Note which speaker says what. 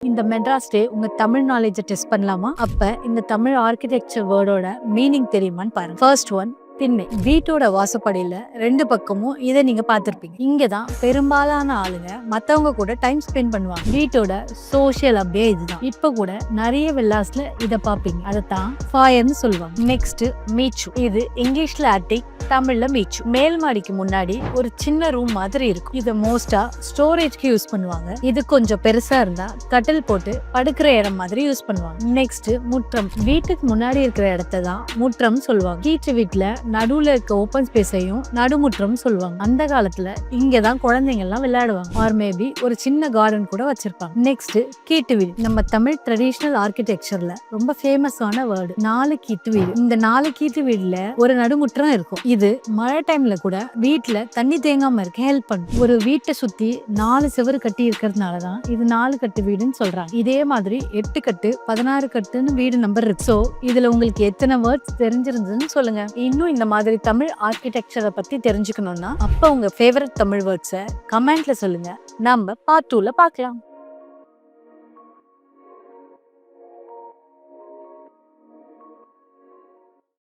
Speaker 1: இந்த மெட்ராஸ் டே உங்க தமிழ் நாலேஜை டெஸ்ட் பண்ணலாமா? அப்ப இந்த தமிழ் ஆர்கிடெக்சர் வேர்டோட மீனிங் தெரியுமான்னு பாருங்க. ஃபர்ஸ்ட் ஒன், திண்ணை. வீட்டோட வாசப்படியில ரெண்டு பக்கமும் இதை நீங்க பார்த்திருப்பீங்க. இங்கதான் பெரும்பாலான ஆளுங்க மத்தவங்க கூட டைம் ஸ்பெண்ட் பண்ணுவாங்க. வீட்டோட சோஷியல் அப்படியே இதுதான். இப்ப கூட நிறைய வில்லாஸ்ல இதை பார்ப்பீங்க. அதைத்தான் ஃபாயர்னு சொல்லுவாங்க. நெக்ஸ்ட், மீச்சு. இது இங்கிலீஷ்ல அட்டிக், தமிழ்ல மீச்சு. மேல் மாடிக்கு முன்னாடி ஒரு சின்ன ரூம் மாதிரி இருக்கும். இதை மோஸ்டா ஸ்டோரேஜ்க்கு யூஸ் பண்ணுவாங்க. இது கொஞ்சம் பெருசா இருந்தா கட்டில் போட்டு படுக்கிற இடம் மாதிரி யூஸ் பண்ணுவாங்க. நெக்ஸ்ட், முற்றம். வீட்டுக்கு முன்னாடி இருக்கிற இடத்த தான் முற்றம் சொல்லுவாங்க. கீற்று வீட்டுல நடுவுல இருக்க ஓப்பன் ஸ்பேஸையும் நடுமுற்றம் சொல்லுவாங்க. அந்த காலத்துல இங்கதான் குழந்தைங்க எல்லாம் விளையாடுவாங்க. ஆர் மேபி ஒரு சின்ன கார்டன் கூட வச்சிருப்பாங்க. நெக்ஸ்ட், கீட்டு வீடு. நம்ம தமிழ் ட்ரெடிஷனல் ஆர்கிடெக்சர்ல ரொம்ப ஃபேமஸான வேர்டு 4 கீட்டு வீடு. இந்த 4 கீட்டு வீடுல ஒரு நடுமுற்றம் இருக்கும். இது மழை டைம்ல கூட வீட்டுல தண்ணி தேங்காம இருக்க ஹெல்ப் பண்ணும். ஒரு வீட்டை சுத்தி 4 செவரு கட்டி இருக்கிறதுனாலதான் இது 4 கட்டு வீடுன்னு சொல்றாங்க. இதே மாதிரி 8 கட்டு 16 கட்டுன்னு வீடு நம்பர் இருக்கு. சோ இதுல உங்களுக்கு எத்தனை வேர்ட்ஸ் தெரிஞ்சிருந்ததுன்னு சொல்லுங்க. இன்னும் இந்த மாதிரி தமிழ் ஆர்கிடெக்சரை பத்தி தெரிஞ்சுக்கணும்னா அப்ப உங்க ஃபேவரட் தமிழ் வேர்ட்ஸை கமெண்ட்ல சொல்லுங்க. நம்ம பார்ட் 2ல பார்க்கலாம்.